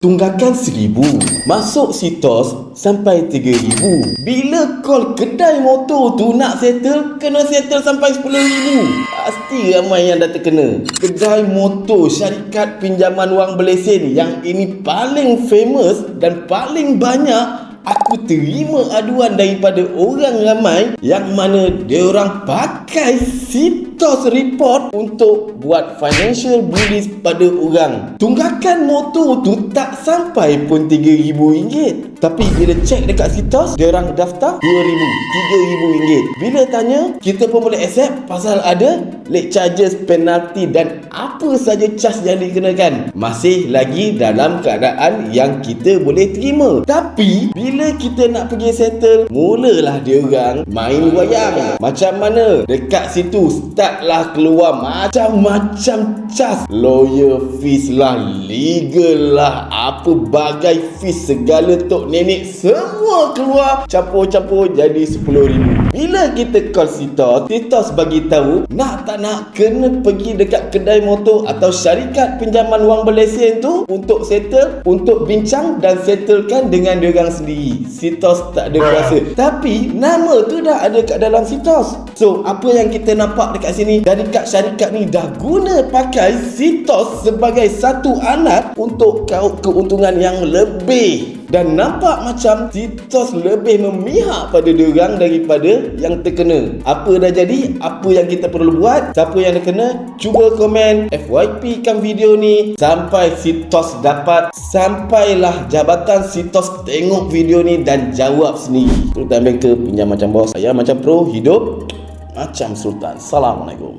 Tunggakan 1,000, masuk sitos sampai 3,000. Bila call kedai motor tu nak settle, kena settle sampai 10,000. Pasti ramai yang dah terkena. Kedai motor syarikat pinjaman wang berlesen yang ini paling famous dan paling banyak. Aku terima aduan daripada orang ramai yang mana dia orang pakai sitos report untuk buat financial bullies pada orang. Tunggakan motor tu tak sampai pun RM3,000. Tapi bila cek dekat sitos, dia orang daftar RM2,000, RM3,000. Bila tanya, kita pun boleh accept pasal ada late charges, penalti dan apa saja charge yang dikenakan. Masih lagi dalam keadaan yang kita boleh terima. Tapi bila kita nak pergi settle, mulalah dia orang main wayang. Macam mana? Dekat situ startlah keluar macam-macam charge. Lawyer fees lah, legal lah, apa bagai fees, segala tok nenek semua keluar, campur-campur jadi RM10,000. Bila kita call sitos bagi tahu nak tak nak kena pergi dekat kedai motor atau syarikat pinjaman wang berlesen tu untuk settle, untuk bincang dan settlekan dengan diorang sendiri. Sitos tak ada kuasa. Tapi nama tu dah ada kat dalam sitos. So apa yang kita nampak dekat sini, syarikat ni dah guna pakai sitos sebagai satu alat untuk keuntungan yang lebih. Dan nampak macam sitos lebih memihak pada diorang daripada yang terkena. Apa dah jadi? Apa yang kita perlu buat? Siapa yang terkena? Cuba komen, FYP kan video ni sampai sitos dapat. Sampailah jabatan sitos tengok video ni dan jawab sendiri. Sultan Banker pinjam macam bos, saya macam pro, hidup macam Sultan. Assalamualaikum.